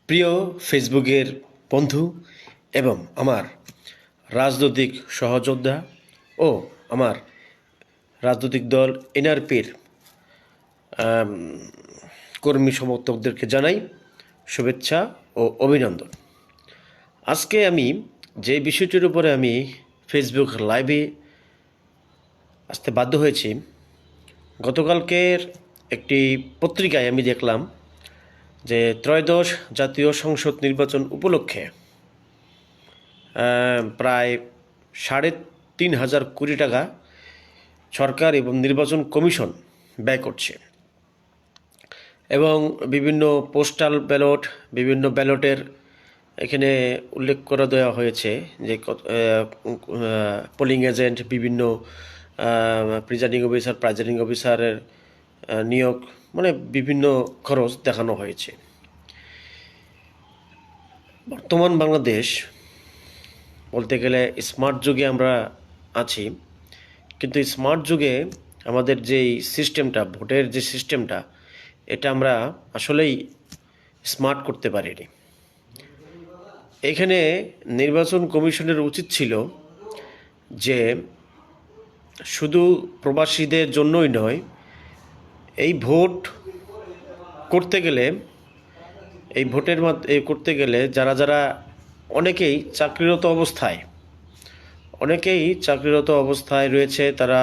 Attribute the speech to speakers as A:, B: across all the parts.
A: প্রিয় ফেসবুকের বন্ধু এবং আমার রাজনৈতিক সহযোদ্ধা ও আমার রাজনৈতিক দল এনআরপির কর্মী সমর্থকদেরকে জানাই শুভেচ্ছা ও অভিনন্দন। আজকে আমি যে বিষয়টির উপরে আমি ফেসবুক লাইভে আসতে বাধ্য হয়েছি, গতকালকের একটি পত্রিকায় আমি দেখলাম যে ত্রয়োদশ জাতীয় সংসদ নির্বাচন উপলক্ষে প্রায় ৩,৫০০ কোটি টাকা সরকার এবং নির্বাচন কমিশন ব্যয় করছে এবং বিভিন্ন পোস্টাল ব্যালট, বিভিন্ন ব্যালটের এখানে উল্লেখ করে দেওয়া হয়েছে যে পোলিং এজেন্ট, বিভিন্ন প্রিজাইডিং অফিসারের নিয়োগ, মানে বিভিন্ন খরচ দেখানো হয়েছে। বর্তমান বাংলাদেশ বলতে গেলে স্মার্ট যুগে আমরা আছি, কিন্তু স্মার্ট যুগে আমাদের যেই সিস্টেমটা, ভোটের যে সিস্টেমটা, এটা আমরা আসলেই স্মার্ট করতে পারিনি। এখানে নির্বাচন কমিশনের উচিত ছিল যে শুধু প্রবাসীদের জন্যই নয়, এই ভোট করতে গেলে, এই ভোটের করতে গেলে যারা অনেকেই চাকরিরত অবস্থায় রয়েছে, তারা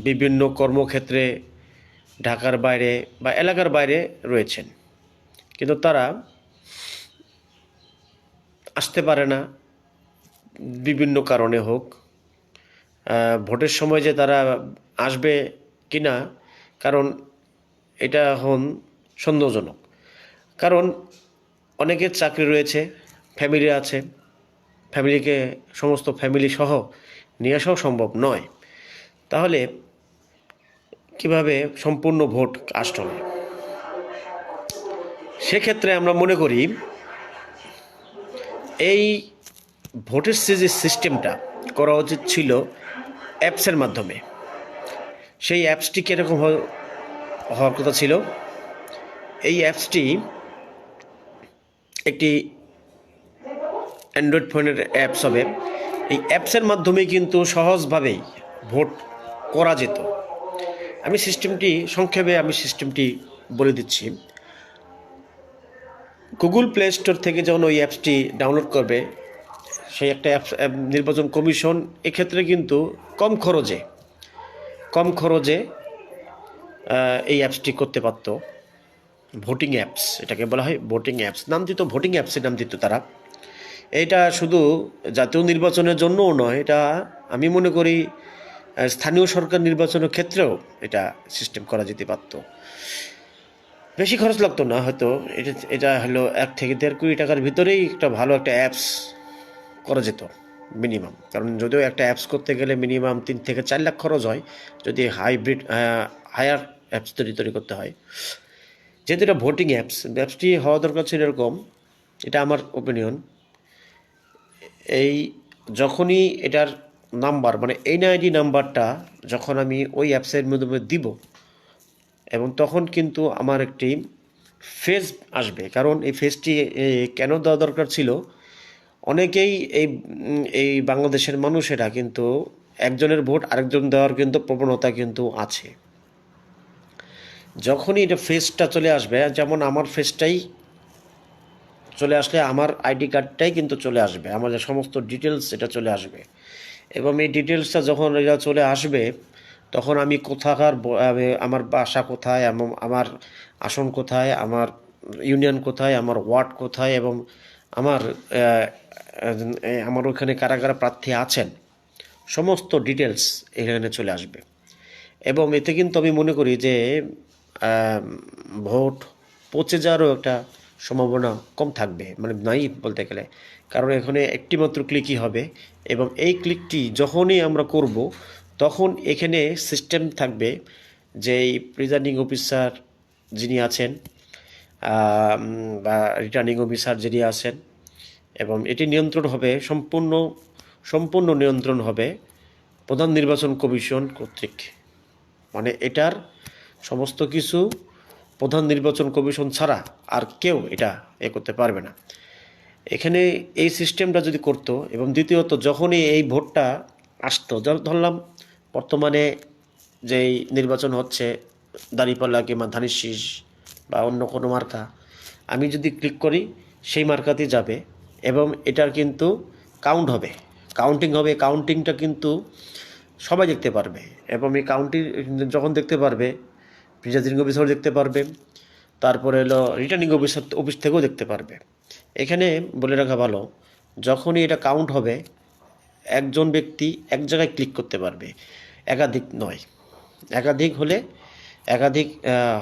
A: বিভিন্ন কর্মক্ষেত্রে ঢাকার বাইরে বা এলাকার বাইরে রয়েছেন, কিন্তু তারা আসতে পারে না বিভিন্ন কারণে হোক। ভোটের সময় যে তারা আসবে কিনা, কারণ এটা এখন সন্দেহজনক। কারণ অনেকের চাকরি রয়েছে, ফ্যামিলি আছে, সমস্ত ফ্যামিলি সহ নিয়ে আসাও সম্ভব নয়। তাহলে কিভাবে সম্পূর্ণ ভোট কাস্ট হবে? সেক্ষেত্রে আমরা মনে করি এই ভোটের যে সিস্টেমটা করা উচিত ছিল অ্যাপসের মাধ্যমে। সেই অ্যাপসটি কীরকম হওয়ার কথা ছিল? এই অ্যাপসটি একটি অ্যান্ড্রয়েড ফোনের অ্যাপস হবে। এই অ্যাপসের মাধ্যমেই কিন্তু সহজভাবেই ভোট করা যেত। আমি সিস্টেমটি বলে দিচ্ছি। গুগল প্লে স্টোর থেকে যখন ওই অ্যাপসটি ডাউনলোড করবে, সেই একটা নির্বাচন কমিশন এক্ষেত্রে কিন্তু কম খরচে এই অ্যাপসটি করতে পারত। ভোটিং অ্যাপস, এটাকে বলা হয় ভোটিং অ্যাপস, ভোটিং অ্যাপসের নাম দিত তারা। এটা শুধু জাতীয় নির্বাচনের জন্যও নয়, এটা আমি মনে করি স্থানীয় সরকার নির্বাচনের ক্ষেত্রেও এটা সিস্টেম করা যেতে পারত। বেশি খরচ লাগতো না হয়তো। এটা হলো 1 থেকে 1.5 কোটি টাকার ভিতরেই একটা ভালো একটা অ্যাপস করা যেত মিনিমাম। কারণ যদিও একটা অ্যাপস করতে গেলে মিনিমাম 3 থেকে 4 লাখ খরচ হয়, যদি হায়ার অ্যাপস তৈরি করতে হয়। যেহেতু এটা ভোটিং অ্যাপসটি হওয়া দরকার ছিল এরকম, এটা আমার ওপিনিয়ন। যখনই এটার নাম্বার, মানে এনআইডি নাম্বারটা যখন আমি ওই অ্যাপসের মাধ্যমে দিব, এবং তখন কিন্তু আমার একটি ফেস আসবে। কারণ এই ফেসটি কেন দেওয়া দরকার ছিল? অনেকেই এই বাংলাদেশের মানুষেরা কিন্তু একজনের ভোট আরেকজন দেওয়ার কিন্তু প্রবণতা কিন্তু আছে। যখনই এটা ফেসটা চলে আসবে, যেমন আমার ফেসটাই চলে আসলে আমার আইডি কার্ডটাই কিন্তু চলে আসবে, আমাদের সমস্ত ডিটেলস এটা চলে আসবে। এবং এই ডিটেলসটা যখন এটা চলে আসবে, তখন আমি কোথাকার, আমার বাসা কোথায়, আমার আসন কোথায়, আমার ইউনিয়ন কোথায়, আমার ওয়ার্ড কোথায়, এবং আমার ওখানে কারা কারা প্রার্থী আছেন, সমস্ত ডিটেলস এখানে চলে আসবে। এবং এতে কিন্তু আমি মনে করি যে ভোট পচে যাওয়ারও একটা সম্ভাবনা কম থাকবে, মানে নাই বলতে গেলে। কারণ এখানে একটি মাত্র ক্লিকই হবে, এবং এই ক্লিকটি যখনই আমরা করব, তখন এখানে সিস্টেম থাকবে যে প্রিজাইডিং অফিসার যিনি আছেন বা রিটার্নিং অফিসার যিনি আছেন, এবং এটি নিয়ন্ত্রণ হবে সম্পূর্ণ নিয়ন্ত্রণ হবে প্রধান নির্বাচন কমিশন কর্তৃক। মানে এটার সমস্ত কিছু প্রধান নির্বাচন কমিশন ছাড়া আর কেউ এটা করতে পারবে না। এখানে এই সিস্টেমটা যদি করতো, এবং দ্বিতীয়ত যখনই এই ভোটটা আসতো, ধরলাম বর্তমানে যেই নির্বাচন হচ্ছে দাঁড়িপাল্লা কিংবা ধানের শীষ বা অন্য কোনো মার্কা, আমি যদি ক্লিক করি সেই মার্কাতেই যাবে এবং এটার কিন্তু কাউন্ট হবে, কাউন্টিং হবে। কাউন্টিংটা কিন্তু সবাই দেখতে পারবে, এবং এই কাউন্টিং যখন দেখতে পারবে প্রিজাইডিং অফিসারও দেখতে পারবে, তারপরে হলো রিটার্নিং অফিস থেকেও দেখতে পারবে। এখানে বলে রাখা ভালো, যখনই এটা কাউন্ট হবে একজন ব্যক্তি এক জায়গায় ক্লিক করতে পারবে, একাধিক নয়। একাধিক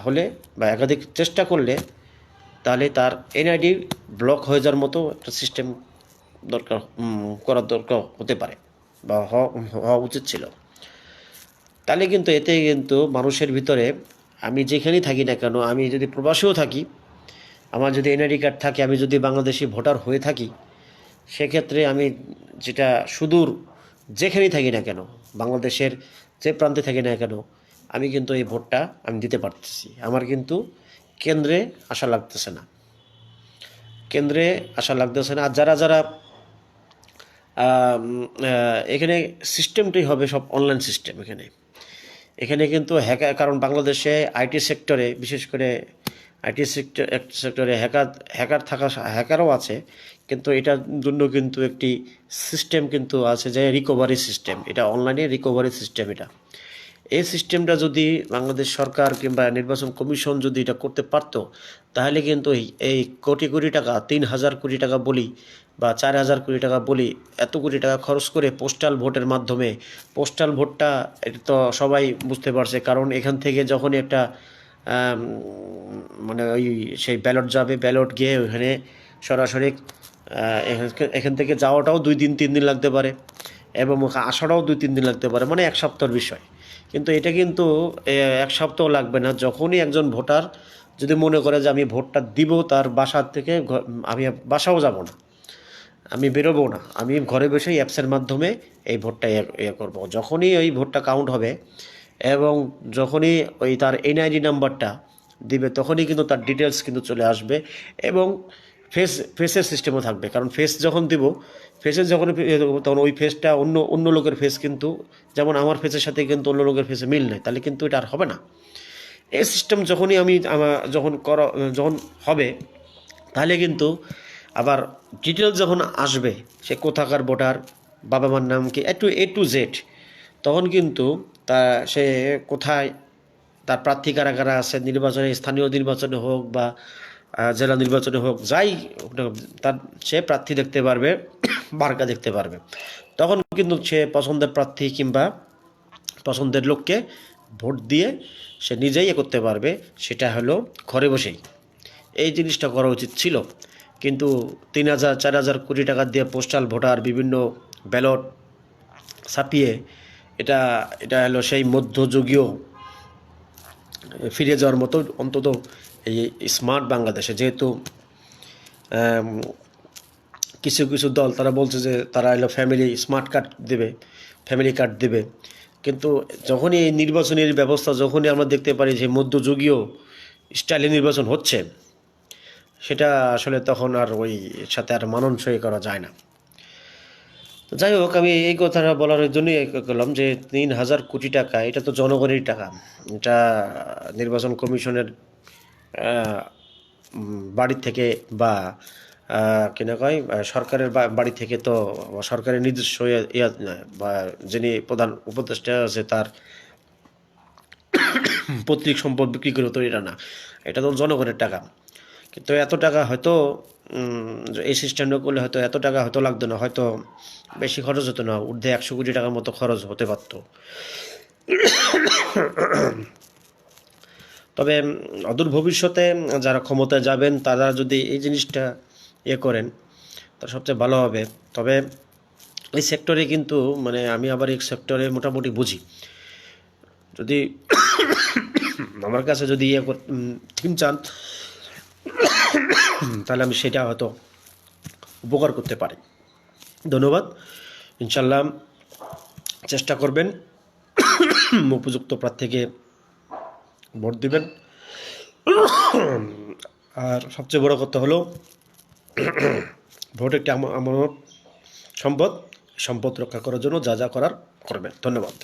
A: হলে বা একাধিক চেষ্টা করলে তাহলে তার এনআইডি ব্লক হয়ে যাওয়ার মতো একটা সিস্টেম করার দরকার হতে পারে বা হওয়া উচিত ছিল। তাহলে কিন্তু এতে কিন্তু মানুষের ভিতরে, আমি যেখানেই থাকি না কেন, আমি যদি প্রবাসীও থাকি, আমার যদি এনআইডি কার্ড থাকে, আমি যদি বাংলাদেশি ভোটার হয়ে থাকি, সেক্ষেত্রে আমি যেটা সুদূর যেখানেই থাকি না কেন, বাংলাদেশের যে প্রান্তে থাকি না কেন, আমি কিন্তু এই ভোটটা আমি দিতে পারতেছি। আমার কিন্তু কেন্দ্রে আসা লাগতেছে না, আর যারা এখানে সিস্টেমটাই হবে সব অনলাইন সিস্টেম। এখানে কিন্তু কারণ বাংলাদেশে আইটি সেক্টরে, বিশেষ করে আইটি সেক্টরে হ্যাকারও আছে, কিন্তু এটার জন্য কিন্তু একটি সিস্টেম কিন্তু আছে, যে রিকভারি সিস্টেম। এটা অনলাইনে রিকভারি সিস্টেম। এই সিস্টেমটা যদি বাংলাদেশ সরকার কিংবা নির্বাচন কমিশন যদি এটা করতে পারত, তাহলে কিন্তু এই কোটি কোটি টাকা, 3,000 কোটি টাকা বলি বা 4,000 কোটি টাকা বলি, এত কোটি টাকা খরচ করে পোস্টাল ভোটের মাধ্যমে, পোস্টাল ভোটটা এটা তো সবাই বুঝতে পারছে, কারণ এখান থেকে যখনই একটা মানে সেই ব্যালট যাবে, ব্যালট গিয়ে ওখানে সরাসরি এখান থেকে যাওয়াটাও 2-3 দিন লাগতে পারে, এবং আসাটাও 2-3 দিন লাগতে পারে, মানে 1 সপ্তাহের বিষয়। কিন্তু এটা কিন্তু 1 সপ্তাহ লাগবে না। যখনই একজন ভোটার যদি মনে করে যে আমি ভোটটা দিব, তার বাসার থেকে আমি বাসাও যাব না, আমি বেরোবো না, আমি ঘরে বসেই অ্যাপসের মাধ্যমে এই ভোটটা করব। যখনই ওই ভোটটা কাউন্ট হবে এবং যখনই তার এনআইডি নাম্বারটা দিবে, তখনই কিন্তু তার ডিটেলস কিন্তু চলে আসবে, এবং ফেসের সিস্টেমও থাকবে। কারণ ফেস যখন দিব, তখন ওই ফেসটা অন্য লোকের ফেস, কিন্তু যেমন আমার ফেসের সাথে কিন্তু অন্য লোকের ফেসে মিল নেই, তাহলে কিন্তু এটা আর হবে না। এই সিস্টেম যখনই যখন হবে, তাহলে কিন্তু আবার ডিটেলস যখন আসবে, সে কোথাকার ভোটার, বাবা মার নাম কি, A to Z, তখন কিন্তু সে কোথায়, তার প্রার্থী কারা কারা আছে, স্থানীয় নির্বাচনে হোক বা জেলা নির্বাচনে হোক, যাই তার সে প্রার্থী দেখতে পারবে, মার্কা দেখতে পারবে। তখন কিন্তু সে পছন্দের প্রার্থী কিংবা পছন্দের লোককে ভোট দিয়ে সে নিজেই করতে পারবে। সেটা হলো ঘরে বসেই। এই জিনিসটা করা উচিত ছিল, কিন্তু 3,000-4,000 কোটি টাকা দিয়ে পোস্টাল ভোটার, বিভিন্ন ব্যালট ছাপিয়ে এটা হলো সেই মধ্যযুগীয় ফিরে যাওয়ার মতো। অন্তত এই স্মার্ট বাংলাদেশে, যেহেতু কিছু কিছু দল তারা বলছে যে তারা এলো ফ্যামিলি কার্ড দেবে, কিন্তু যখনই এই নির্বাচনের ব্যবস্থা, যখনই আমরা দেখতে পারি যে মধ্যযুগীয় স্টাইলে নির্বাচন হচ্ছে, সেটা আসলে তখন আর ওই সাথে আর মানানসই করা যায় না। তো যাই হোক, আমি এই কথাটা বলার জন্যই করলাম যে 3,000 কোটি টাকা, এটা তো জনগণের টাকা। এটা নির্বাচন কমিশনের বাড়ি থেকে বা কিনা কয় সরকারের বাড়ি থেকে, তো সরকারের নিজস্ব বা যিনি প্রধান উপদেষ্টা আছে তার পৈতৃক সম্পদ বিক্রি করে, তো এটা না, এটা তো জনগণের টাকা। কিন্তু এত টাকা হয়তো এই সিস্টেমটা করলে হয়তো এত টাকা হয়তো লাগতো না, হয়তো বেশি খরচ হতো না, ঊর্ধ্বে 100 কোটি টাকার মতো খরচ হতে পারত। তবে অদূর ভবিষ্যতে যারা ক্ষমতায় যাবেন, তারা যদি এই জিনিসটা করেন, তা সবচেয়ে ভালো হবে। তবে এই সেক্টরে কিন্তু মানে আমি আবার এই সেক্টরে মোটামুটি বুঝি। যদি আমার কাছে যদি থিম চান, তাহলে আমি সেটা হয়তো উপকার করতে পারি। ধন্যবাদ। ইনশাল্লাহ চেষ্টা করবেন, উপযুক্ত প্রার্থীকে ভোট দিবেন। আর সবচেয়ে বড় কথা হলো ভোট একটি আমানত সম্পদ, সম্পদ রক্ষা করার জন্য যা যা করার করবেন। ধন্যবাদ।